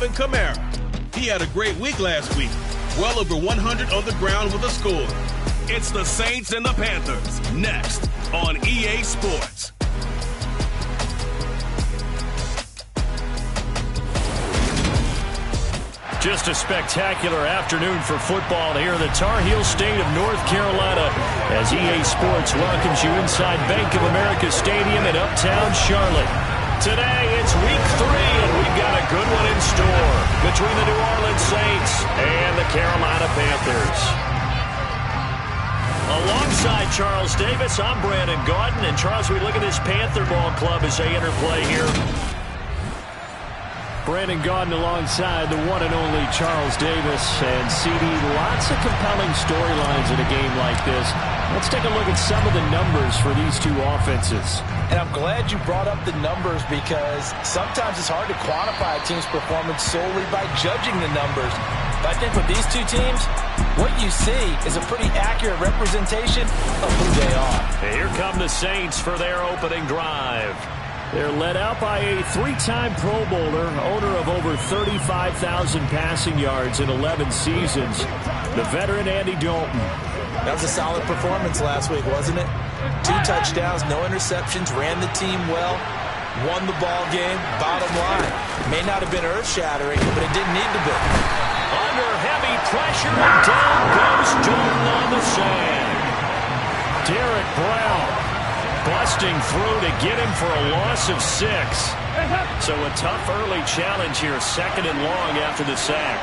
Alvin Kamara. He had a great week last week. Well over 100 on the ground with a score. It's the Saints and the Panthers. Next on EA Sports. Just a spectacular afternoon for football here in the Tar Heel state of North Carolina as EA Sports welcomes you inside Bank of America Stadium in uptown Charlotte. Today, it's week 3, and we've got a good one in store between the New Orleans Saints and the Carolina Panthers. Alongside Charles Davis, I'm Brandon Gaudin, and Charles, we look at this Panther ball club as they interplay here. Brandon Gaudin alongside the one and only Charles Davis. And CD, lots of compelling storylines in a game like this. Let's take a look at some of the numbers for these two offenses. And I'm glad you brought up the numbers because sometimes it's hard to quantify a team's performance solely by judging the numbers. But I think with these two teams, what you see is a pretty accurate representation of who they are. And here come the Saints for their opening drive. They're led out by a 3-time Pro Bowler, owner of over 35,000 passing yards in 11 seasons, the veteran Andy Dalton. That was a solid performance last week, wasn't it? 2 touchdowns, no interceptions, ran the team well, won the ball game. Bottom line, may not have been earth-shattering, but it didn't need to be. Under heavy pressure, down goes Dalton on the sand. Derek Brown busting through to get him for a loss of 6. So a tough early challenge here, 2nd and long after the sack.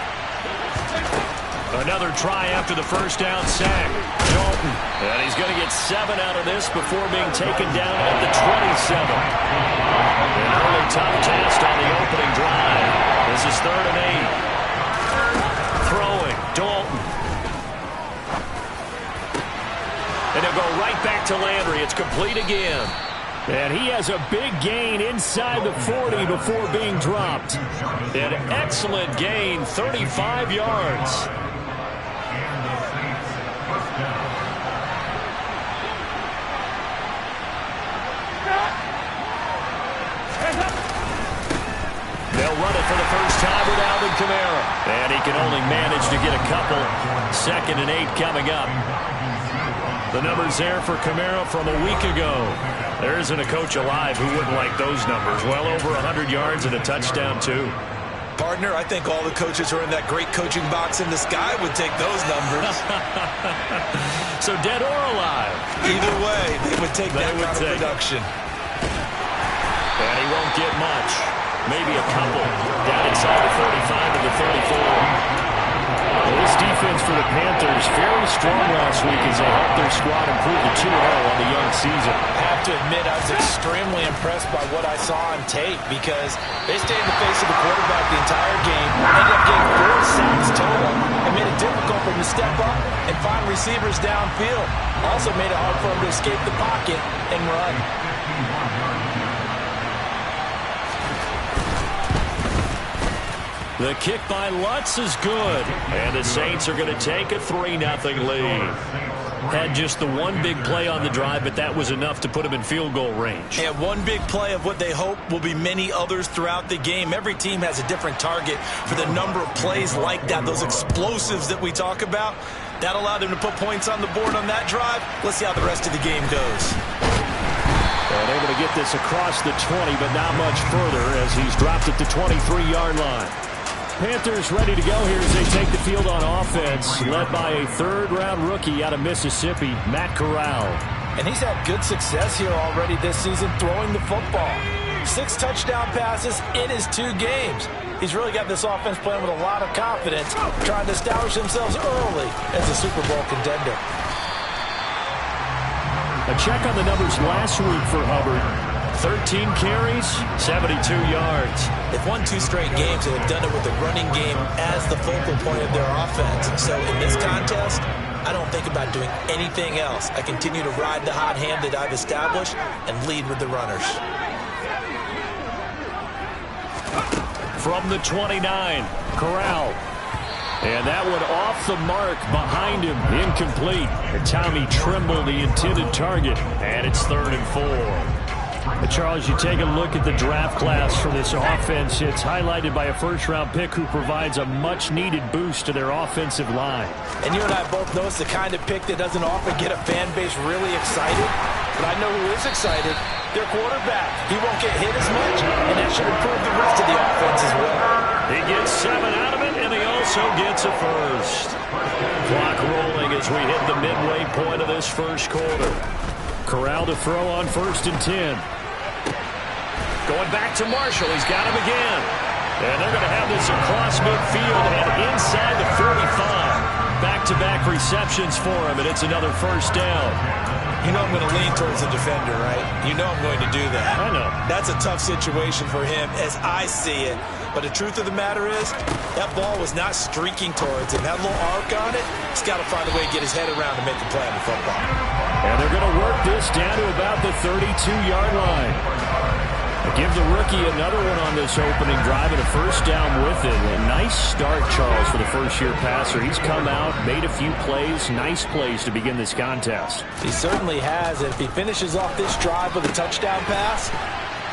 Another try after the first down sack. Dalton, and he's going to get 7 out of this before being taken down at the 27. An early tough test on the opening drive. This is 3rd and 8. Throwing, Dalton. And he'll go right back to Landry. It's complete again. And he has a big gain inside the 40 before being dropped. An excellent gain, 35 yards. They'll run it for the first time with Alvin Kamara. And he can only manage to get a couple. 2nd and 8 coming up. The numbers there for Kamara from a week ago. There isn't a coach alive who wouldn't like those numbers. Well over 100 yards and a touchdown, too. Partner, I think all the coaches who are in that great coaching box in the sky would take those numbers. So dead or alive? Either way, they would take that kind of production. And he won't get much. Maybe a couple. Down inside the 35 to the 34. Well, this defense for the Panthers very strong last week as they helped their squad improve to 2-0 on the young season. I have to admit I was extremely impressed by what I saw on tape because they stayed in the face of the quarterback the entire game, ended up getting 4 sacks total, and made it difficult for him to step up and find receivers downfield. Also made it hard for him to escape the pocket and run. The kick by Lutz is good. And the Saints are going to take a 3-0 lead. Had just the one big play on the drive, but that was enough to put him in field goal range. Yeah, one big play of what they hope will be many others throughout the game. Every team has a different target for the number of plays like that, those explosives that we talk about. That allowed them to put points on the board on that drive. Let's see how the rest of the game goes. And able to get this across the 20, but not much further as he's dropped at the 23-yard line. Panthers ready to go here as they take the field on offense, led by a 3rd-round rookie out of Mississippi, Matt Corral. And he's had good success here already this season throwing the football. 6 touchdown passes in his 2 games. He's really got this offense playing with a lot of confidence, trying to establish themselves early as a Super Bowl contender. A check on the numbers last week for Hubbard. 13 carries, 72 yards. They've won 2 straight games, and they've done it with the running game as the focal point of their offense. So in this contest, I don't think about doing anything else. I continue to ride the hot hand that I've established and lead with the runners. From the 29, Corral. And that one off the mark behind him, incomplete. And Tommy Tremble, the intended target, and it's 3rd and 4. Charles, you take a look at the draft class for this offense. It's highlighted by a first-round pick who provides a much-needed boost to their offensive line. And you and I both know it's the kind of pick that doesn't often get a fan base really excited. But I know who is excited. Their quarterback. He won't get hit as much, and that should improve the rest of the offense as well. He gets 7 out of it, and he also gets a first. Clock rolling as we hit the midway point of this first quarter. Corral to throw on 1st and 10. Going back to Marshall. He's got him again. And they're going to have this across midfield and inside the 45. Back-to-back receptions for him, and it's another first down. You know I'm going to lean towards the defender, right? You know I'm going to do that. I know. That's a tough situation for him as I see it. But the truth of the matter is, that ball was not streaking towards him. That little arc on it, he's got to find a way to get his head around to make the play on the football. And they're going to work this down to about the 32-yard line. Give the rookie another one on this opening drive and a first down with it. A nice start, Charles, for the first-year passer. He's come out, made a few plays, nice plays to begin this contest. He certainly has. And if he finishes off this drive with a touchdown pass,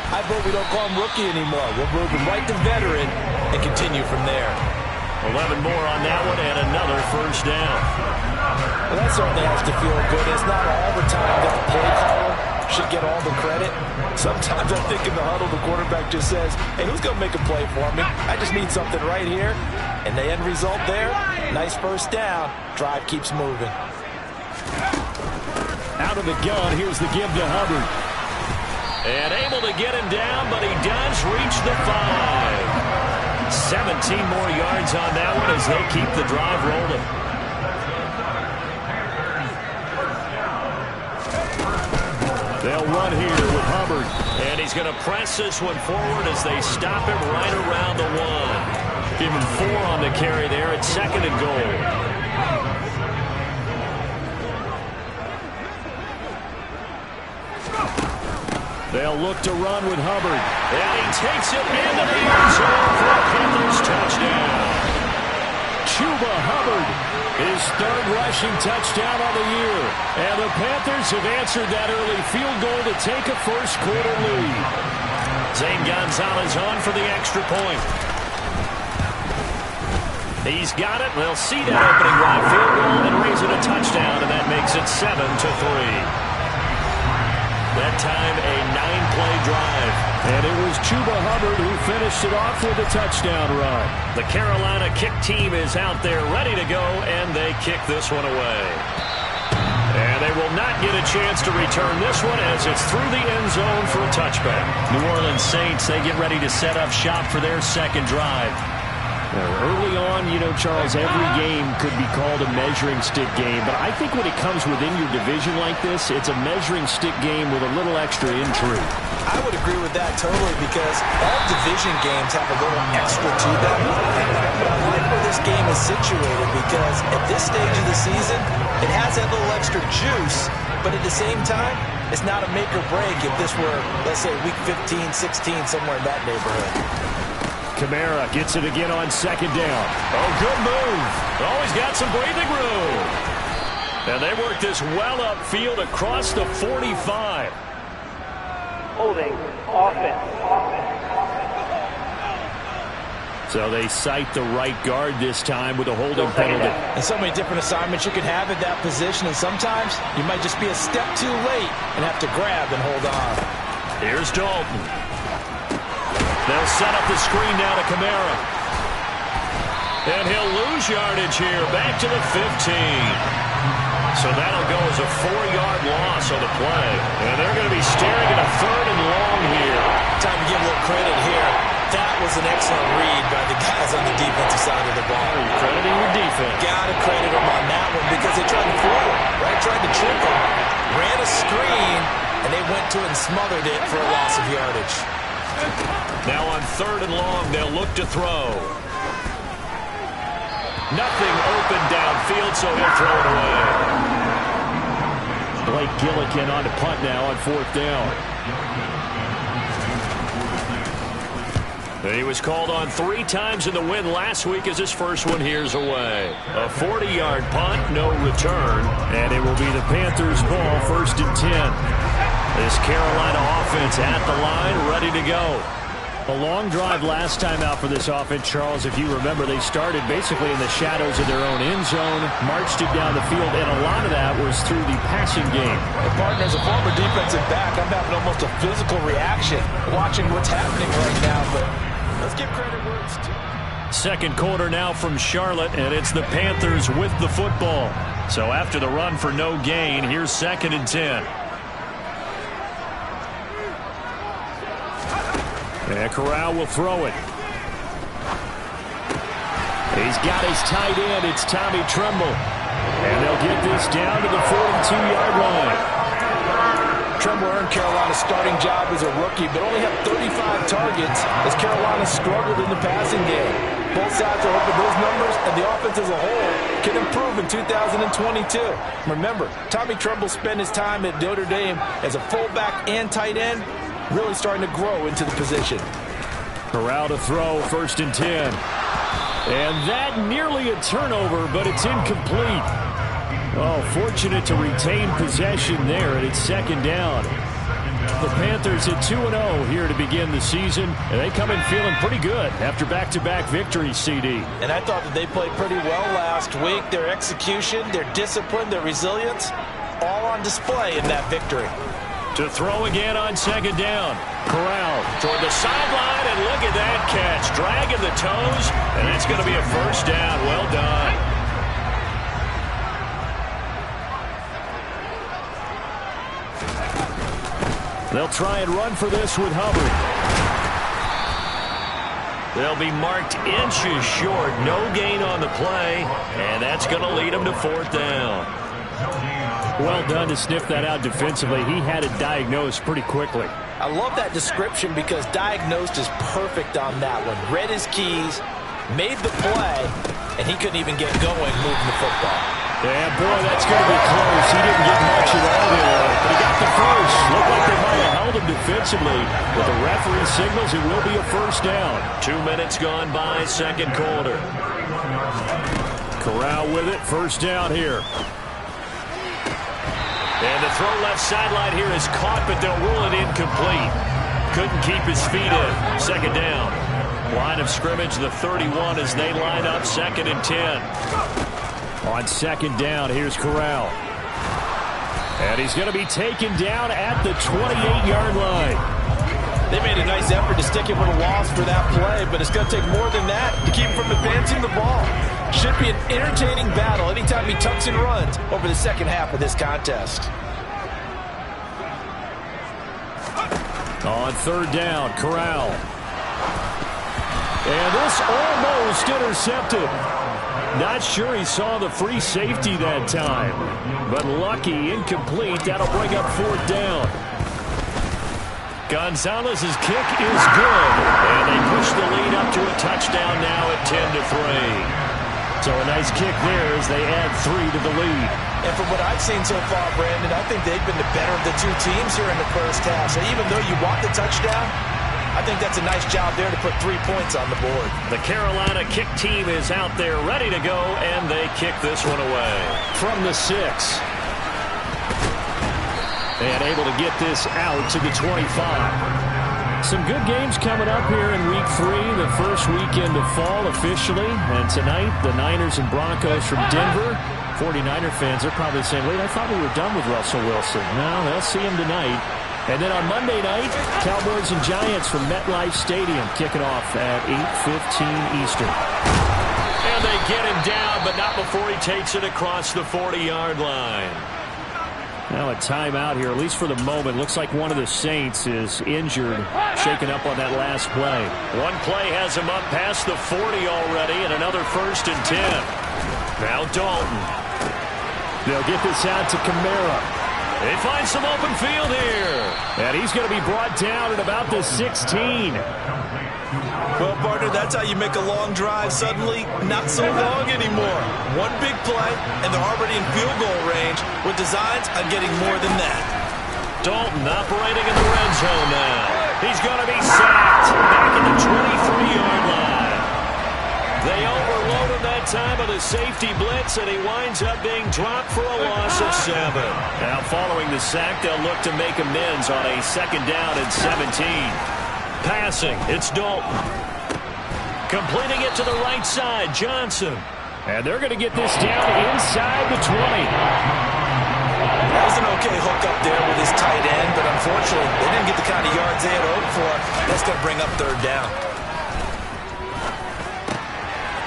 I vote we don't call him rookie anymore. We'll move him right to veteran and continue from there. 11 more on that one and another first down. Well, that certainly has to feel good. It's not all the time that the play caller should get all the credit. Sometimes I think in the huddle, the quarterback just says, hey, who's going to make a play for me? I just need something right here. And the end result there, nice first down. Drive keeps moving. Out of the gun, here's the give to Hubbard. And able to get him down, but he does reach the 5. 17 more yards on that one as they keep the drive rolling. They'll run here with Hubbard. And he's going to press this one forward as they stop him right around the 1. Give him 4 on the carry there at 2nd and goal. They'll look to run with Hubbard. And he takes it into the end zone for a Panthers touchdown. Chuba Hubbard, his 3rd rushing touchdown on the year. And the Panthers have answered that early field goal to take a first-quarter lead. Zane Gonzalez on for the extra point. He's got it. They'll see that opening drive field goal and raise it a touchdown, and that makes it 7-3. That time, a 9-play drive. And it was Chuba Hubbard who finished it off with a touchdown run. The Carolina kick team is out there ready to go, and they kick this one away. And they will not get a chance to return this one as it's through the end zone for a touchback. New Orleans Saints, they get ready to set up shop for their second drive. Early on, you know, Charles, every game could be called a measuring stick game. But I think when it comes within your division like this, it's a measuring stick game with a little extra intrigue. I would agree with that totally because all division games have a little extra to them. But I like where this game is situated because at this stage of the season, it has that little extra juice. But at the same time, it's not a make or break if this were, let's say, week 15, 16, somewhere in that neighborhood. Kamara gets it again on 2nd down. Oh, good move. Always got some breathing room. And they work this well upfield across the 45. Holding offense. So they cite the right guard this time with a holding penalty. And so many different assignments you can have at that position, and sometimes you might just be a step too late and have to grab and hold on. Here's Dalton. They'll set up the screen now to Kamara. And he'll lose yardage here, back to the 15. So that'll go as a 4-yard loss on the play. And they're going to be staring at a 3rd and long here. Time to give a little credit here. That was an excellent read by the guys on the defensive side of the ball. Crediting your defense. Got to credit them on that one because they tried to fool him, right? Tried to trick him. Ran a screen, and they went to it and smothered it for a loss of yardage. Now on 3rd and long, they'll look to throw. Nothing open downfield, so he'll throw it away. Blake Gillikin on the punt now on 4th down. He was called on 3 times in the win last week as his first one here's away. A 40-yard punt, no return, and it will be the Panthers' ball, 1st and 10. This Carolina offense at the line, ready to go. A long drive last time out for this offense, Charles. If you remember, they started basically in the shadows of their own end zone, marched it down the field, and a lot of that was through the passing game. And partner, as a former defensive back, I'm having almost a physical reaction watching what's happening right now, but let's give credit where it's due. Second quarter now from Charlotte, and it's the Panthers with the football. So after the run for no gain, here's 2nd and 10. And Corral will throw it. He's got his tight end. It's Tommy Tremble. And they'll get this down to the 42-yard line. Tremble earned Carolina's starting job as a rookie, but only had 35 targets as Carolina struggled in the passing game. Both sides are hoping those numbers and the offense as a whole can improve in 2022. Remember, Tommy Tremble spent his time at Notre Dame as a fullback and tight end, really starting to grow into the position. Corral to throw, 1st and 10. And that nearly a turnover, but it's incomplete. Oh, fortunate to retain possession there, and it's 2nd down. The Panthers at 2-0 here to begin the season, and they come in feeling pretty good after back-to-back victories, CD. And I thought that they played pretty well last week. Their execution, their discipline, their resilience, all on display in that victory. To throw again on 2nd down. Corral toward the sideline, and look at that catch. Dragging the toes, and that's going to be a 1st down. Well done. They'll try and run for this with Hubbard. They'll be marked inches short. No gain on the play, and that's going to lead them to 4th down. Well done to sniff that out defensively. He had it diagnosed pretty quickly. I love that description because diagnosed is perfect on that one. Read his keys, made the play, and he couldn't even get going moving the football. Yeah, boy, that's going to be close. He didn't get much at all there, but he got the first. Looked like they might have held him defensively. But the referee signals it will be a 1st down. 2 minutes gone by, 2nd quarter. Corral with it, 1st down here. And the throw left sideline here is caught, but they'll rule it incomplete. Couldn't keep his feet in. 2nd down. Line of scrimmage, the 31 as they line up, 2nd and 10. On 2nd down, here's Corral. And he's going to be taken down at the 28-yard line. They made a nice effort to stick him with a loss for that play, but it's going to take more than that to keep him from advancing the ball. Should be an entertaining battle anytime he tucks and runs over the second half of this contest. On 3rd down, Corral. And this almost intercepted. Not sure he saw the free safety that time. But lucky, incomplete. That'll bring up 4th down. Gonzalez's kick is good. And they push the lead up to a touchdown now at 10-3. So a nice kick there as they add 3 to the lead. And from what I've seen so far, Brandon, I think they've been the better of the two teams here in the first half. So even though you want the touchdown, I think that's a nice job there to put 3 points on the board. The Carolina kick team is out there ready to go, and they kick this one away. From the 6. And able to get this out to the 25. Some good games coming up here in Week 3, the first weekend of fall officially. And tonight, the Niners and Broncos from Denver. 49er fans are probably saying, wait, I thought we were done with Russell Wilson. No, they'll see him tonight. And then on Monday night, Cowboys and Giants from MetLife Stadium kicking off at 8:15 Eastern. And they get him down, but not before he takes it across the 40-yard line. Now a timeout here, at least for the moment. Looks like one of the Saints is injured, shaken up on that last play. One play has him up past the 40 already, and another 1st and 10. Now Dalton. They'll get this out to Kamara. They find some open field here. And he's going to be brought down at about the 16. Well, partner, that's how you make a long drive suddenly not so long anymore. One big play, and they're already in field goal range with designs on getting more than that. Dalton operating in the red zone now. He's going to be sacked back at the 23-yard line. They overloaded that time of the safety blitz, and he winds up being dropped for a loss of 7. Now, following the sack, they'll look to make amends on a 2nd down and 17. Passing, it's Dalton. Completing it to the right side, Johnson. And they're going to get this down inside the 20. That was an okay hook up there with his tight end, but unfortunately, they didn't get the kind of yards they had hoped for. That's going to bring up 3rd down.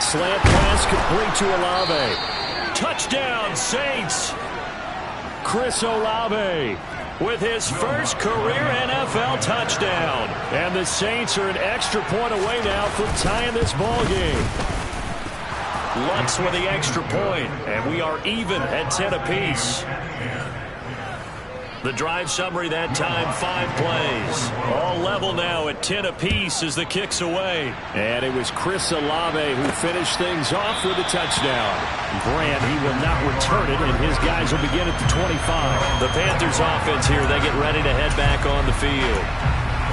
Slant pass complete to Olave. Touchdown, Saints. Chris Olave with his first career NFL touchdown. And the Saints are an extra point away now from tying this ball game. Lutz with the extra point, and we are even at 10 apiece. The drive summary that time, 5 plays. All level now at 10 apiece as the kick's away. And it was Chris Olave who finished things off with a touchdown. Grant, he will not return it, and his guys will begin at the 25. The Panthers offense here, they get ready to head back on the field.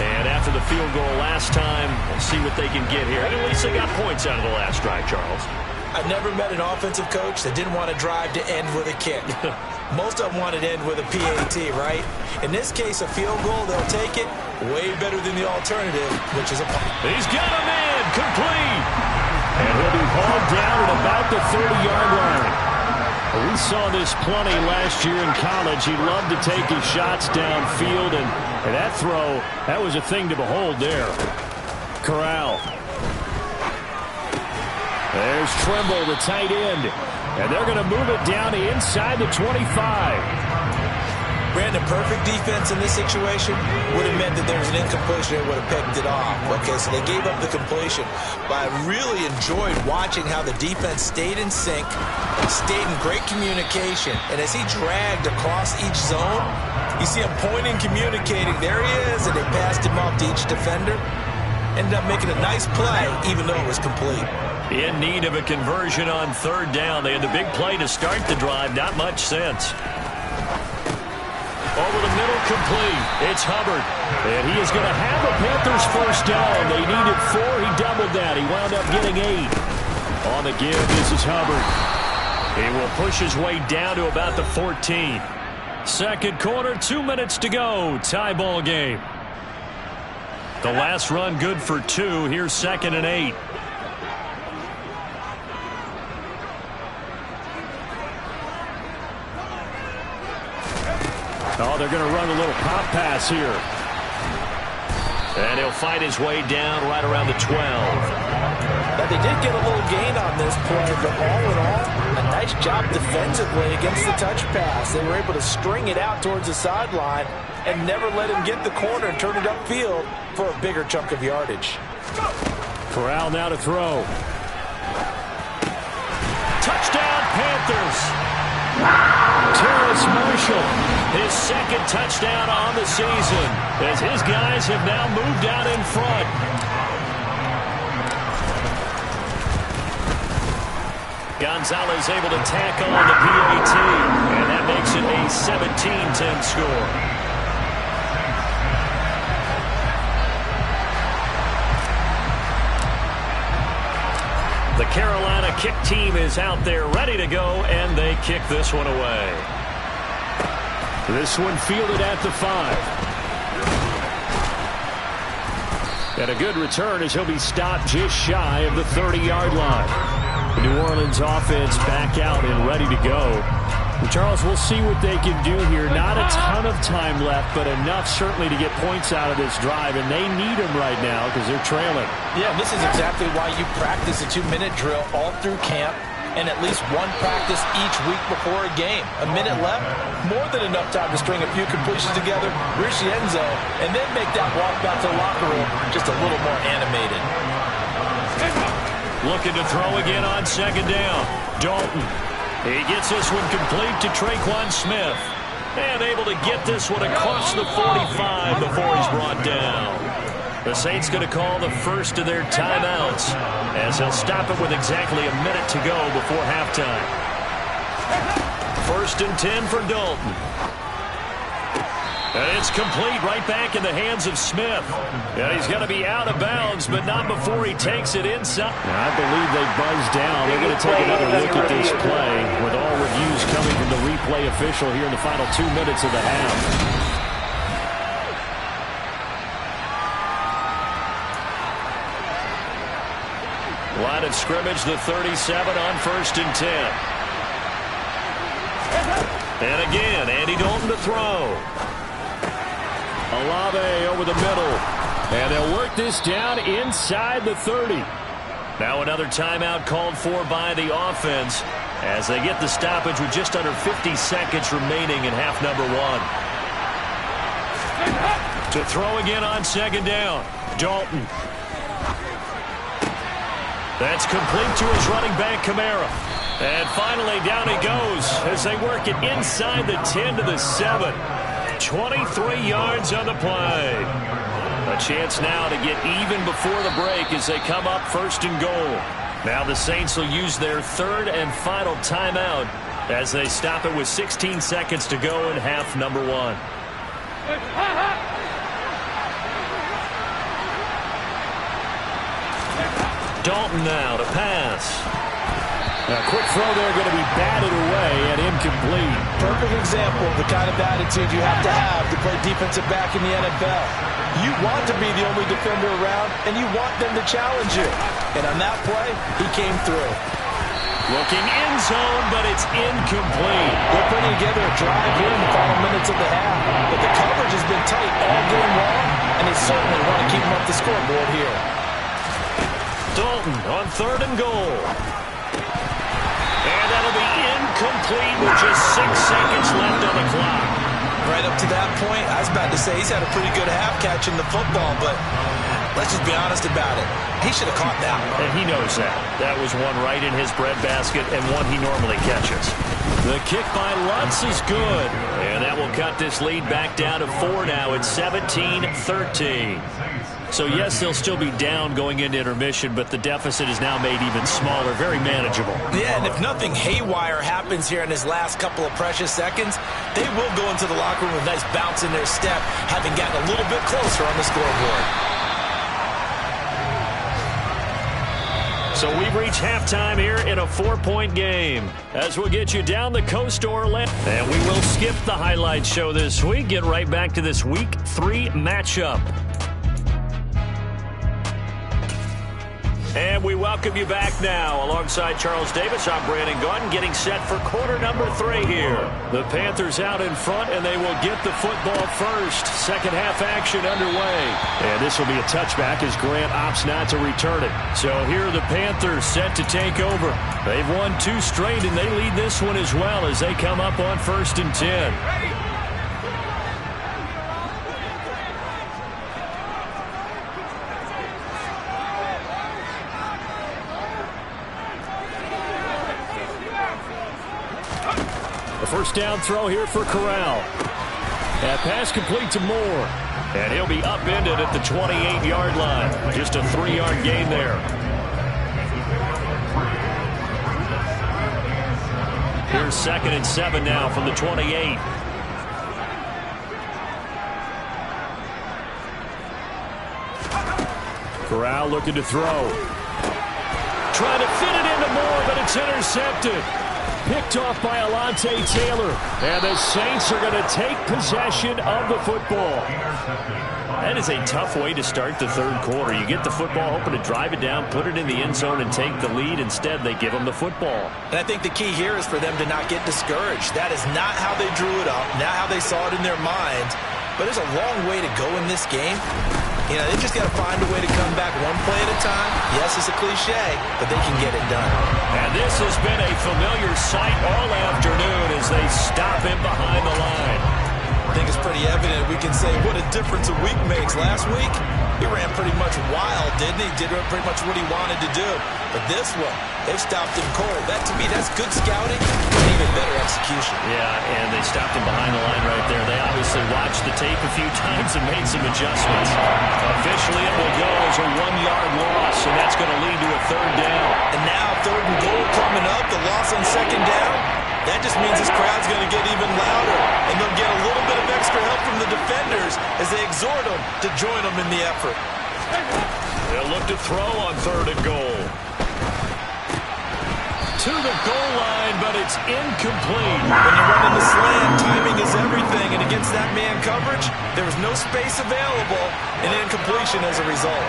And after the field goal last time, we'll see what they can get here. At least they got points out of the last drive, Charles. I've never met an offensive coach that didn't want to drive to end with a kick. Most of them wanted to end with a PAT, right? In this case, a field goal, they'll take it way better than the alternative, which is a punt. He's got him in, complete. And he'll be hauled down at about the 30-yard line. We saw this plenty last year in college. He loved to take his shots downfield, and that throw, that was a thing to behold there. Corral. There's Trimble, the tight end. And they're going to move it down to inside the 25. Brandon, perfect defense in this situation would have meant that there was an incompletion that would have picked it off. Okay, so they gave up the completion. But I really enjoyed watching how the defense stayed in sync, stayed in great communication. And as he dragged across each zone, you see him pointing, communicating. There he is, and they passed him off to each defender. Ended up making a nice play, even though it was complete. In need of a conversion on 3rd down. They had the big play to start the drive. Not much sense. Over the middle, complete. It's Hubbard. And he is going to have a Panthers 1st down. They needed 4. He doubled that. He wound up getting 8. On the give, this is Hubbard. He will push his way down to about the 14. 2nd quarter, 2 minutes to go. Tie ball game. The last run good for 2. Here's 2nd and 8. Oh, they're going to run a little pop pass here. And he'll fight his way down right around the 12. Now, they did get a little gain on this play, but all in all, a nice job defensively against the touch pass. They were able to string it out towards the sideline and never let him get the corner and turn it upfield for a bigger chunk of yardage. Corral now to throw. Touchdown, Panthers! Terrace Marshall, his 2nd touchdown on the season, as his guys have now moved out in front. Gonzalez able to tack on the PAT, and that makes it a 17-10 score. The Carolina kick team is out there ready to go, and they kick this one away. This one fielded at the 5. And a good return as he'll be stopped just shy of the 30-yard line. The New Orleans offense back out and ready to go. And Charles, we'll see what they can do here. Not a ton of time left, but enough certainly to get points out of this drive, and they need them right now because they're trailing. Yeah, this is exactly why you practice a 2-minute drill all through camp and at least one practice each week before a game. A minute left, more than enough time to string a few completions together, reach the end zone, and then make that walk back to the locker room just a little more animated. Looking to throw again on 2nd down. Dalton. He gets this one complete to Traquan Smith. And able to get this one across the 45 before he's brought down. The Saints going to call the first of their timeouts as they'll stop it with exactly a minute to go before halftime. 1st and 10 for Dalton. And it's complete right back in the hands of Smith. And he's going to be out of bounds, but not before he takes it inside. Now, I believe they buzzed down. They're going to take another look at this play with all reviews coming from the replay official here in the final 2 minutes of the half. Line of scrimmage, the 37 on 1st and 10. And again, Andy Dalton to throw. Olave over the middle. And they'll work this down inside the 30. Now another timeout called for by the offense as they get the stoppage with just under 50 seconds remaining in half number 1. To throw again on 2nd down. Dalton. That's complete to his running back, Kamara. And finally, down he goes as they work it inside the 10 to the 7. 23 yards on the play. A chance now to get even before the break as they come up 1st and goal. Now the Saints will use their 3rd and final timeout as they stop it with 16 seconds to go in half number 1. Dalton now to pass. A quick throw there going to be batted away and incomplete. Perfect example of the kind of attitude you have to play defensive back in the NFL. You want to be the only defender around, and you want them to challenge you. And on that play, he came through. Looking in zone, but it's incomplete. They're putting together a drive here in the final minutes of the half. But the coverage has been tight all game long, and they certainly want to keep them up the scoreboard here. Dalton on 3rd and goal. And that'll be incomplete with just 6 seconds left on the clock. Right up to that point, I was about to say he's had a pretty good half catching the football, but let's just be honest about it. He should have caught that one. And he knows that. That was one right in his breadbasket and one he normally catches. The kick by Lutz is good. And that will cut this lead back down to 4 now. It's 17-13. So, yes, they'll still be down going into intermission, but the deficit is now made even smaller, very manageable. Yeah, and if nothing haywire happens here in his last couple of precious seconds, they will go into the locker room with a nice bounce in their step, having gotten a little bit closer on the scoreboard. So we've reached halftime here in a 4-point game as we'll get you down the coast to Orlando. And we will skip the highlight show this week, get right back to this Week 3 matchup. And we welcome you back now. Alongside Charles Davis, I'm Brandon Gaudin, getting set for quarter number 3 here. The Panthers out in front, and they will get the football first. Second half action underway. And this will be a touchback as Grant opts not to return it. So here are the Panthers set to take over. They've won 2 straight, and they lead this one as well as they come up on 1st and 10. First down throw here for Corral. That pass complete to Moore. And he'll be upended at the 28-yard line. Just a 3-yard gain there. Here's 2nd and 7 now from the 28. Corral looking to throw. Trying to fit it into Moore, but it's intercepted. Picked off by Alontae Taylor. And the Saints are going to take possession of the football. That is a tough way to start the 3rd quarter. You get the football, hoping to drive it down, put it in the end zone, and take the lead. Instead, they give them the football. And I think the key here is for them to not get discouraged. That is not how they drew it up, not how they saw it in their minds. But there's a long way to go in this game. You know, they just got to find a way to come back one play at a time. Yes, it's a cliche, but they can get it done. And this has been a familiar sight all afternoon as they stop him behind the line. I think it's pretty evident we can say what a difference a week makes. Last week, he ran pretty much wild, didn't he? Did pretty much what he wanted to do. But this one, they stopped him cold. That, to me, that's good scouting and even better execution. Yeah, and they stopped him behind the line right there. They obviously watched the tape a few times and made some adjustments. Officially, it will go as a 1-yard loss, and that's going to lead to a 3rd down. And now 3rd and goal coming up. The loss on 2nd down. That just means this crowd's going to get even louder, and they'll get a little bit of extra help from the defenders as they exhort them to join them in the effort. They'll look to throw on 3rd and goal. To the goal line, but it's incomplete. When you run into slant, timing is everything, and against that man coverage, there was no space available, and incompletion as a result.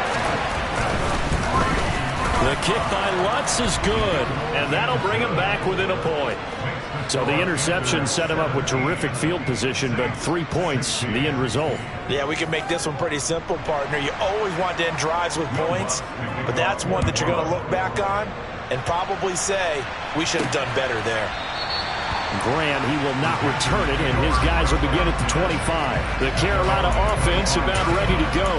The kick by Lutz is good, and that'll bring him back within a point. So the interception set him up with terrific field position, but 3 points, the end result. Yeah, we can make this one pretty simple, partner. You always want to end drives with points, but that's one that you're going to look back on and probably say, we should have done better there. Graham, he will not return it, and his guys will begin at the 25. The Carolina offense about ready to go.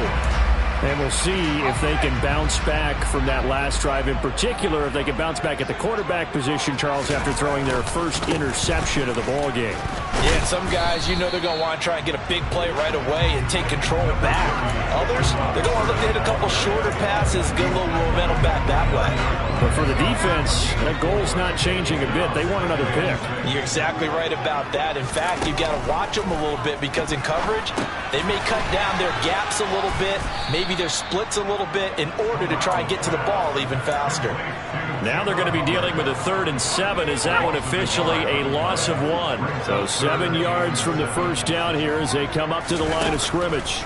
And we'll see if they can bounce back from that last drive. In particular, if they can bounce back at the quarterback position, Charles, after throwing their first interception of the ballgame. Yeah, and some guys, you know they're going to want to try and get a big play right away and take control back. Others, they're going to look to hit a couple shorter passes, get a little momentum back that way. But for the defense, that goal's not changing a bit. They want another pick. You're exactly right about that. In fact, you've got to watch them a little bit because in coverage, they may cut down their gaps a little bit, maybe their splits a little bit in order to try and get to the ball even faster. Now they're going to be dealing with a 3rd and 7. Is that one officially a loss of 1? So 7 yards from the first down here as they come up to the line of scrimmage.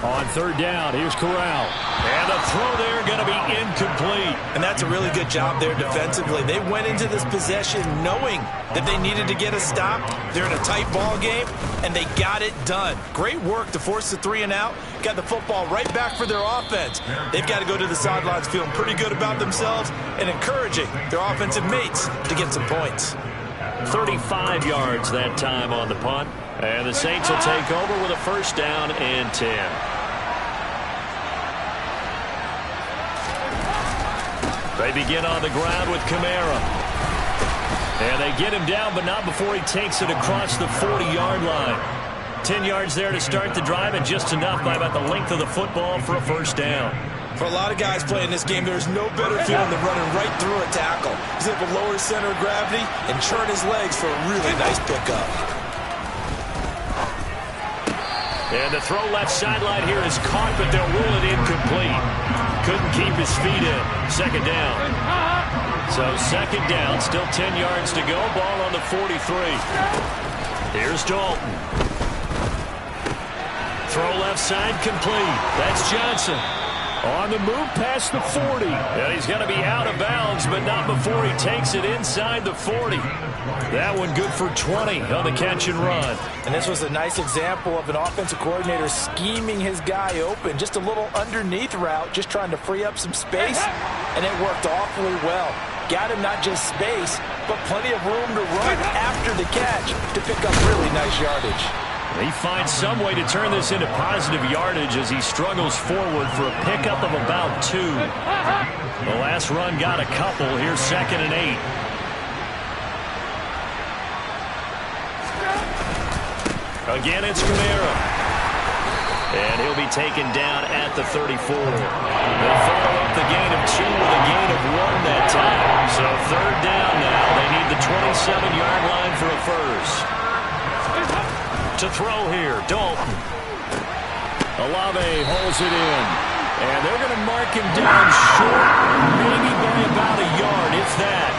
On 3rd down, here's Corral. And the throw there going to be incomplete. And that's a really good job there defensively. They went into this possession knowing that they needed to get a stop. They're in a tight ball game, and they got it done. Great work to force the 3 and out. Got the football right back for their offense. They've got to go to the sidelines feeling pretty good about themselves and encouraging their offensive mates to get some points. 35 yards that time on the punt. And the Saints will take over with a 1st down and 10. They begin on the ground with Kamara. And they get him down, but not before he takes it across the 40-yard line. 10 yards there to start the drive, and just enough by about the length of the football for a 1st down. For a lot of guys playing this game, there's no better feeling than running right through a tackle. He's able to lower his center of gravity and churn his legs for a really nice pickup. And the throw left sideline here is caught, but they'll rule it incomplete. Couldn't keep his feet in. 2nd down. So 2nd down, still 10 yards to go. Ball on the 43. Here's Dalton. Throw left side complete. That's Johnson. On the move past the 40. And he's going to be out of bounds, but not before he takes it inside the 40. That one good for 20 on the catch and run. And this was a nice example of an offensive coordinator scheming his guy open. Just a little underneath route, just trying to free up some space. And it worked awfully well. Got him not just space, but plenty of room to run after the catch to pick up really nice yardage. He finds some way to turn this into positive yardage as he struggles forward for a pickup of about 2. The last run got a couple. Here's 2nd and 8. Again, it's Kamara. And he'll be taken down at the 34. They'll follow up the gain of 2 with a gain of 1 that time. So 3rd down now. They need the 27-yard line for a 1st. To throw here, Dalton. Olave holds it in. And they're going to mark him down short, maybe by about a yard, if that.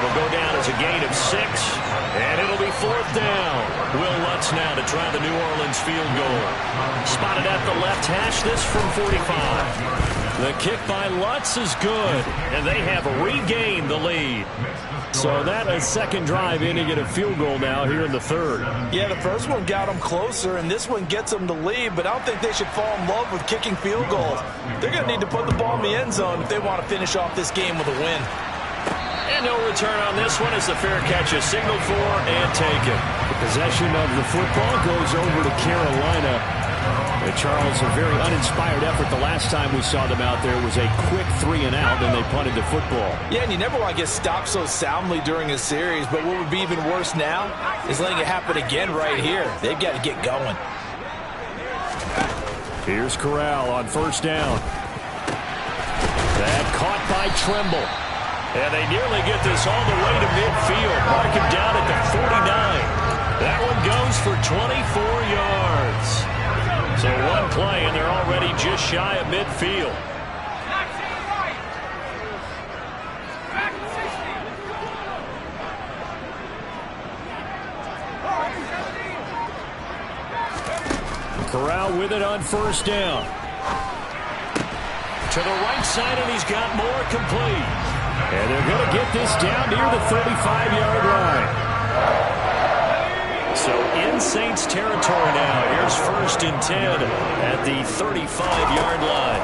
It'll go down as a gain of 6, and it'll be 4th down. Will Lutz now to try the New Orleans field goal. Spotted at the left hash, this from 45. The kick by Lutz is good, and they have regained the lead. So that a 2nd drive in to get a field goal now here in the 3rd. Yeah, the first one got them closer, and this one gets them the lead, but I don't think they should fall in love with kicking field goals. They're going to need to put the ball in the end zone if they want to finish off this game with a win. And no return on this one as the fair catch is signaled for and taken. The possession of the football goes over to Carolina. And Charles, a very uninspired effort. The last time we saw them out there was a quick 3 and out, and they punted the football. Yeah, and you never want to get stopped so soundly during a series, but what would be even worse now is letting it happen again right here. They've got to get going. Here's Corral on 1st down. That caught by Trimble. And they nearly get this all the way to midfield. Mark him down at the 49. That one goes for 24 yards. So one play, and they're already just shy of midfield. Corral with it on first down. To the right side, and he's got more complete. And they're going to get this down near the 35-yard line. So in Saints territory now. Here's first and 10 at the 35-yard line.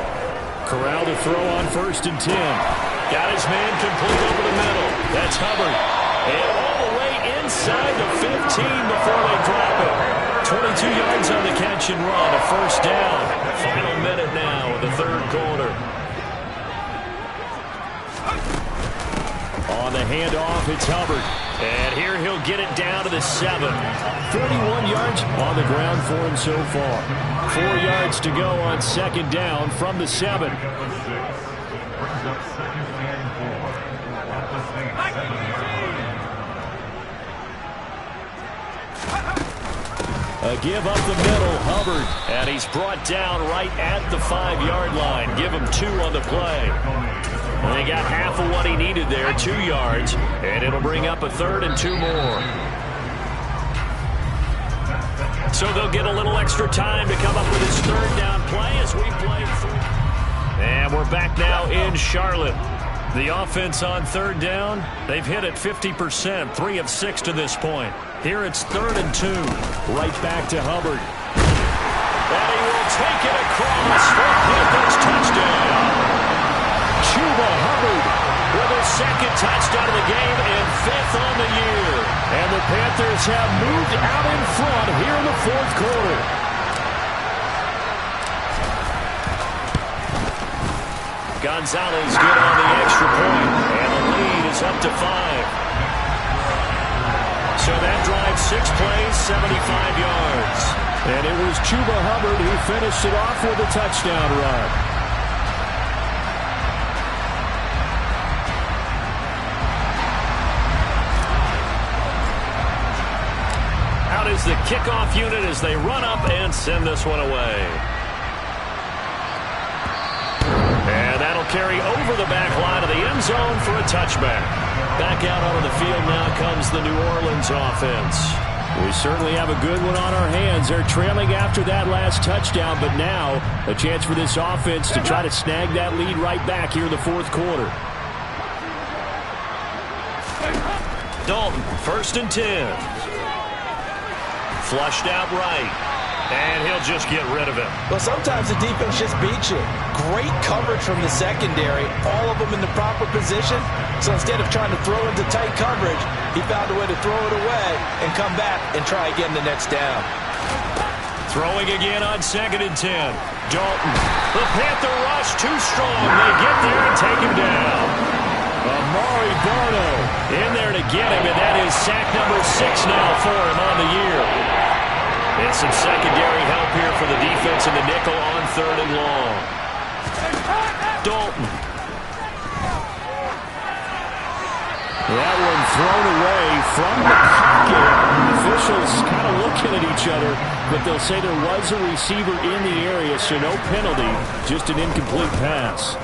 Corral to throw on first and 10. Got his man complete over the middle. That's Hubbard. And all the way inside the 15 before they drop it. 22 yards on the catch and run. A first down. Final minute now of the third quarter. On the handoff, it's Hubbard. And here he'll get it down to the 7. 41 yards on the ground for him so far. 4 yards to go on second down from the 7. A give up the middle, Hubbard. And he's brought down right at the 5-yard line. Give him 2 on the play. And they got half of what he needed there, 2 yards. And it'll bring up a third and 2 more. So they'll get a little extra time to come up with his third down play as we play through. And we're back now in Charlotte. The offense on third down, they've hit it 50%, 3 of 6 to this point. Here it's third and 2. Right back to Hubbard. And he will take it across for Panthers touchdown. Chuba Hubbard with his second touchdown of the game and 5th on the year. And the Panthers have moved out in front here in the fourth quarter. Gonzalez good on the extra point, and the lead is up to 5. So that drive 6 plays, 75 yards. And it was Chuba Hubbard who finished it off with a touchdown run. Out is the kickoff unit as they run up and send this one away. And that'll carry over the back line of the end zone for a touchback. Back out onto the field now comes the New Orleans offense. We certainly have a good one on our hands. They're trailing after that last touchdown, but now a chance for this offense to try to snag that lead right back here in the fourth quarter. Dalton, first and 10. Flushed out right. And he'll just get rid of it. Well, sometimes the defense just beats you. Great coverage from the secondary. All of them in the proper position. So instead of trying to throw into tight coverage, he found a way to throw it away and come back and try again the next down. Throwing again on second and 10. Dalton. The Panther rush too strong. They get there and take him down. Amari Barno in there to get him, and that is sack number 6 now for him on the year. And some secondary help here for the defense in the nickel on third and long. Dalton. That one thrown away from the pocket. Officials kind of looking at each other, but they'll say there was a receiver in the area, so no penalty, just an incomplete pass.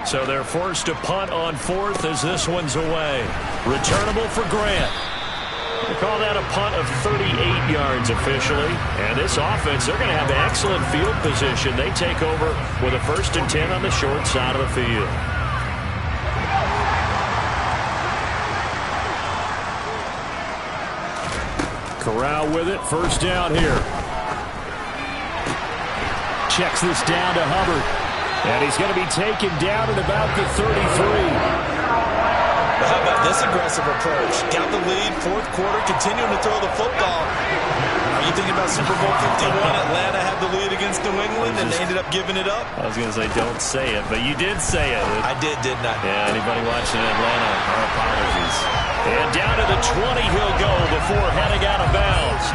So they're forced to punt on fourth as this one's away. Returnable for Grant. They call that a punt of 38 yards officially. And this offense, they're going to have excellent field position. They take over with a first and 10 on the short side of the field. Corral with it. First down here. Checks this down to Hubbard. And he's going to be taken down at about the 33. How about this aggressive approach? Got the lead, fourth quarter, continuing to throw the football. Are you thinking about Super Bowl 51? Atlanta had the lead against New England, and they ended up giving it up? I was going to say, don't say it, but you did say it. I did, didn't I? Yeah, anybody watching Atlanta, our apologies. And down to the 20 he'll go before heading out of bounds.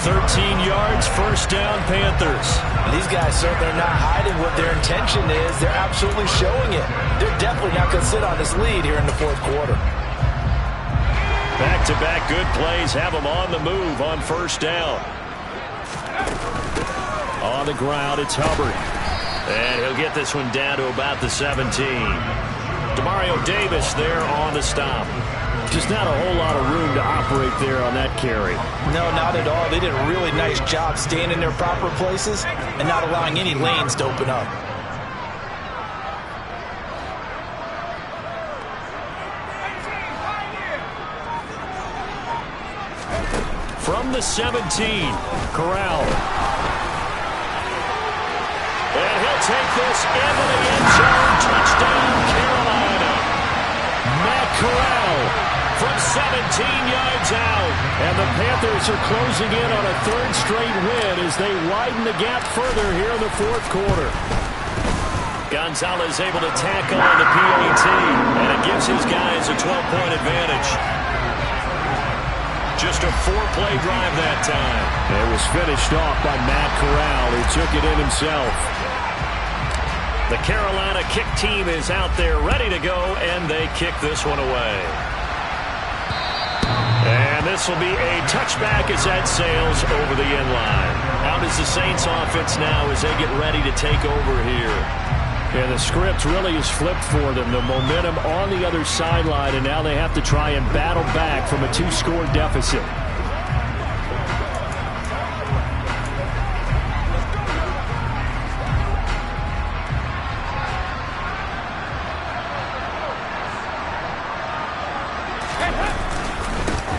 13 yards, first down, Panthers. And these guys certainly are not hiding what their intention is. They're absolutely showing it. They're definitely not going to sit on this lead here in the fourth quarter. Back-to-back good plays have them on the move on first down. On the ground, it's Hubbard. And he'll get this one down to about the 17. Demario Davis there on the stop. Just not a whole lot of room to operate there on that carry. No, not at all. They did a really nice job staying in their proper places and not allowing any lanes to open up. From the 17, Corral. And he'll take this into the end zone. Touchdown, Carolina. Matt Corral from 17 yards out. And the Panthers are closing in on a third straight win as they widen the gap further here in the fourth quarter. Gonzalez able to tackle on the PAT, and it gives his guys a 12-point advantage. Just a 4-play drive that time. It was finished off by Matt Corral, who took it in himself. The Carolina kick team is out there ready to go, and they kick this one away. And this will be a touchback as that sails over the end line. Out is the Saints offense now as they get ready to take over here. And the script really is flipped for them. The momentum on the other sideline, and now they have to try and battle back from a 2-score deficit.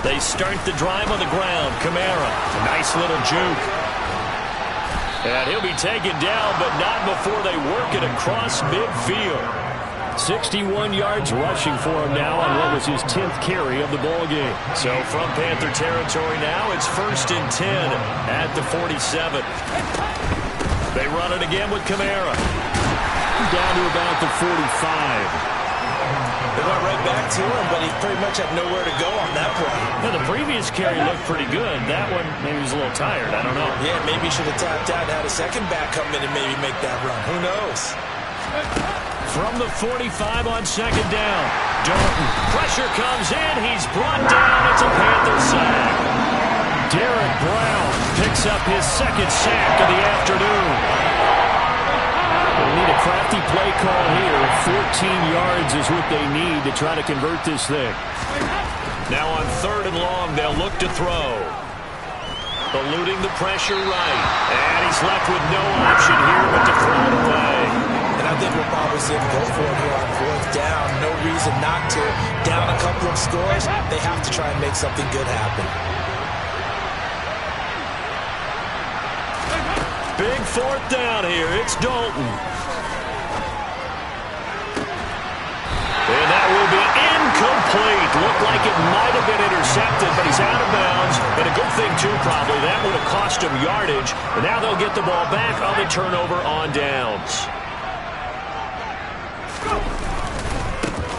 They start the drive on the ground. Kamara, a nice little juke. And he'll be taken down, but not before they work it across midfield. 61 yards rushing for him now on what was his 10th carry of the ball game. So from Panther territory now, it's 1st and 10 at the 47. They run it again with Kamara. Down to about the 45. They went right back to him, but he pretty much had nowhere to go on that play. Now, the previous carry looked pretty good. That one, maybe he was a little tired. I don't know. Yeah, maybe he should have tapped out and had a second back come in and maybe make that run. Who knows? From the 45 on second down. Dalton. Pressure comes in. He's brought down. It's a Panther sack. Derek Brown picks up his second sack of the afternoon. They need a crafty play call here. 14 yards is what they need to try to convert this thing. Now on 3rd and long, they'll look to throw. Eluding the pressure right. And he's left with no option here but to throw it away. And I think we'll probably see him go for it here on 4th down. No reason not to. Down a couple of scores, they have to try and make something good happen. Big 4th down here. It's Dalton. And that will be incomplete. Looked like it might have been intercepted, but he's out of bounds. And a good thing, too, probably. That would have cost him yardage. And now they'll get the ball back on the turnover on downs.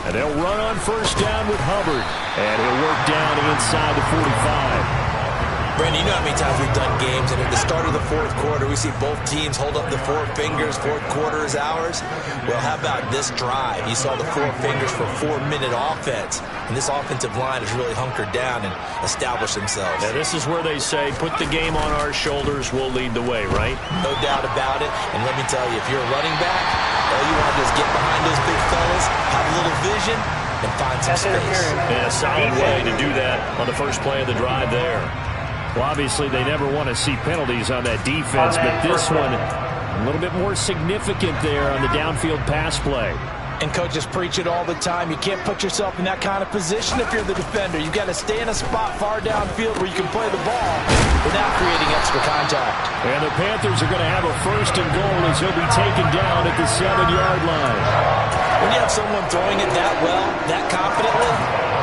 And they'll run on 1st down with Hubbard. And he'll work down inside the 45. Brandon, you know how many times we've done games, and at the start of the fourth quarter, we see both teams hold up the 4 fingers, fourth quarter is ours. Well, how about this drive? You saw the 4 fingers for 4-minute offense, and this offensive line has really hunkered down and established themselves. Yeah, this is where they say, put the game on our shoulders, we'll lead the way, right? No doubt about it, and let me tell you, if you're a running back, all you want to do is get behind those big fellas, have a little vision, and find some space. And a solid way to do that on the first play of the drive there. Well, obviously, they never want to see penalties on that defense, but this one a little bit more significant there on the downfield pass play. And coaches preach it all the time. You can't put yourself in that kind of position if you're the defender. You've got to stay in a spot far downfield where you can play the ball without creating extra contact. And the Panthers are going to have a 1st and goal as he'll be taken down at the 7-yard line. When you have someone throwing it that well, that confidently,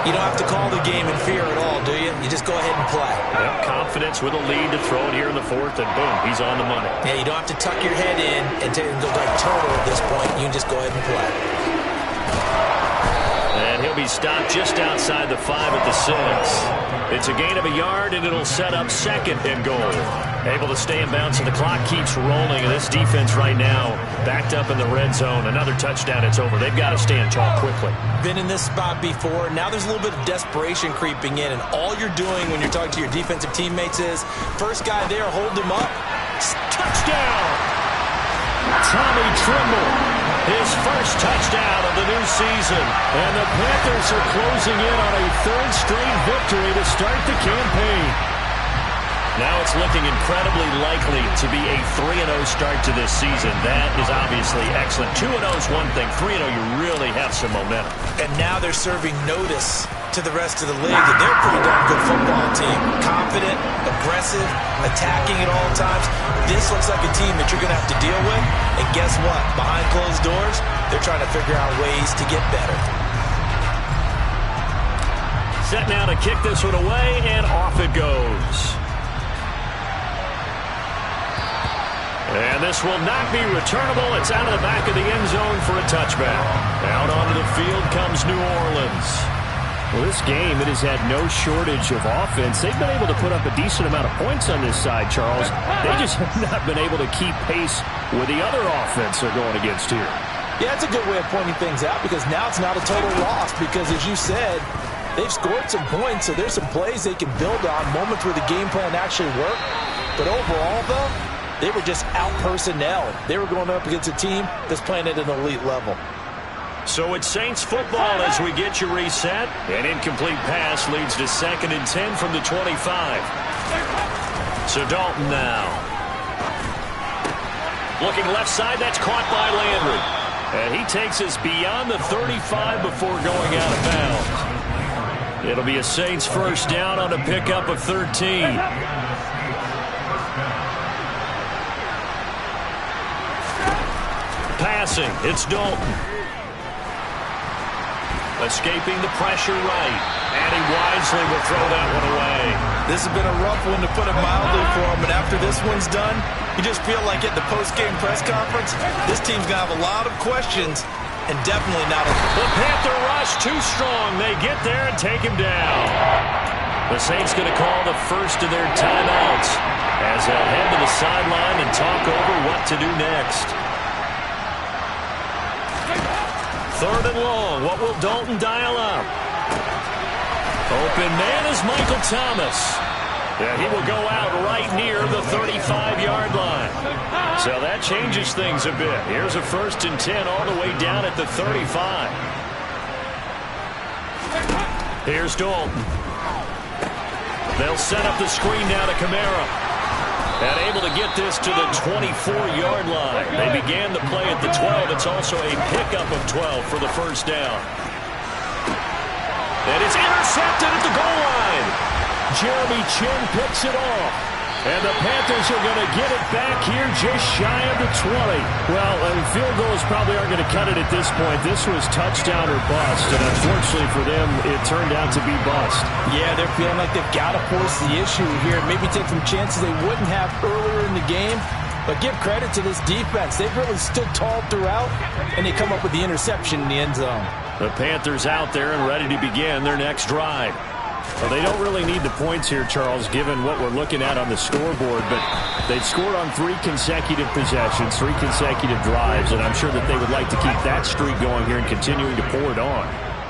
you don't have to call the game in fear at all, do you? You just go ahead and play. Yep, confidence with a lead to throw it here in the 4th, and boom, he's on the money. Yeah, you don't have to tuck your head in and go like turtle at this point. You can just go ahead and play. And he'll be stopped just outside the 5 at the 6. It's a gain of a yard, and it'll set up 2nd and goal. Able to stay in bounds, and the clock keeps rolling. And this defense right now backed up in the red zone. Another touchdown, it's over. They've got to stand tall quickly. Been in this spot before. Now there's a little bit of desperation creeping in, and all you're doing when you're talking to your defensive teammates is, first guy there, hold him up. Touchdown! Tommy Trimble, his first touchdown of the new season. And the Panthers are closing in on a 3rd straight victory to start the campaign. Now it's looking incredibly likely to be a 3-0 start to this season. That is obviously excellent. 2-0 is one thing. 3-0, you really have some momentum. And now they're serving notice to the rest of the league that they're a pretty darn good football team. Confident, aggressive, attacking at all times. This looks like a team that you're going to have to deal with. And guess what? Behind closed doors, they're trying to figure out ways to get better. Set now to kick this one away, and off it goes. And this will not be returnable. It's out of the back of the end zone for a touchback. Out onto the field comes New Orleans. Well, this game, it has had no shortage of offense. They've been able to put up a decent amount of points on this side, Charles. They just have not been able to keep pace with the other offense they're going against here. Yeah, it's a good way of pointing things out, because now it's not a total loss, because as you said, they've scored some points, so there's some plays they can build on, moments where the game plan actually worked. But overall, though, they were just out-personnel. They were going up against a team that's playing at an elite level. So it's Saints football as we get you reset. An incomplete pass leads to 2nd and 10 from the 25. So Dalton now. Looking left side, that's caught by Landry. And he takes us beyond the 35 before going out of bounds. It'll be a Saints first down on a pickup of 13. Passing, it's Dalton. Escaping the pressure right. And he wisely will throw that one away. This has been a rough one, to put it mildly, for him. But after this one's done, you just feel like at the post-game press conference, this team's going to have a lot of questions, and definitely not a... The Panther rush too strong. They get there and take him down. The Saints going to call the first of their timeouts as they'll head to the sideline and talk over what to do next. 3rd and long. What will Dalton dial up? Open man is Michael Thomas. And he will go out right near the 35-yard line. So that changes things a bit. Here's a 1st and 10 all the way down at the 35. Here's Dalton. They'll set up the screen now to Kamara. And able to get this to the 24-yard line. They began the play at the 12. It's also a pickup of 12 for the first down. And it's intercepted at the goal line. Jeremy Chin picks it off. And the Panthers are going to get it back here just shy of the 20. Well, field goals probably aren't going to cut it at this point. This was touchdown or bust, and unfortunately for them, it turned out to be bust. Yeah, they're feeling like they've got to force the issue here. Maybe take some chances they wouldn't have earlier in the game. But give credit to this defense. They've really stood tall throughout, and they come up with the interception in the end zone. The Panthers out there and ready to begin their next drive. Well, they don't really need the points here, Charles, given what we're looking at on the scoreboard. But they've scored on 3 consecutive possessions, 3 consecutive drives, and I'm sure that they would like to keep that streak going here and continuing to pour it on.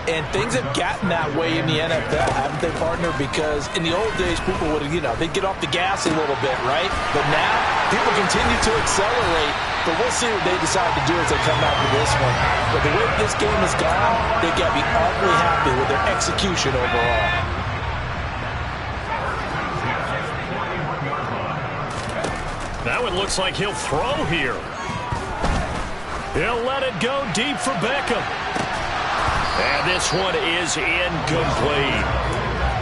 And things have gotten that way in the NFL, haven't they, partner? Because in the old days, people would, they'd get off the gas a little bit, right? But now, people continue to accelerate. But we'll see what they decide to do as they come out to this one. But the way this game has gone, they've got to be awfully happy with their execution overall. Now it looks like he'll throw here. He'll let it go deep for Beckham. And this one is incomplete.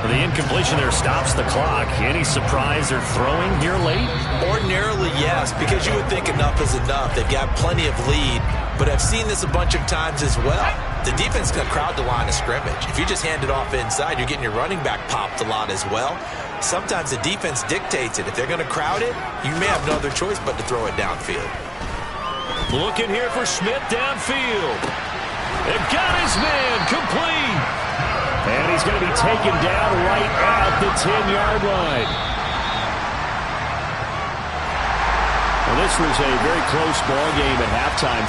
The incompletion there stops the clock. Any surprise they're throwing here late? Ordinarily, yes, because you would think enough is enough. They've got plenty of lead, but I've seen this a bunch of times as well. The defense is going to crowd the line of scrimmage. If you just hand it off inside, you're getting your running back popped a lot as well. Sometimes the defense dictates it. If they're going to crowd it, you may have no other choice but to throw it downfield. Looking here for Smith downfield. And got his man complete. he's going to be taken down right at the 10-yard line. Well, this was a very close ball game at halftime.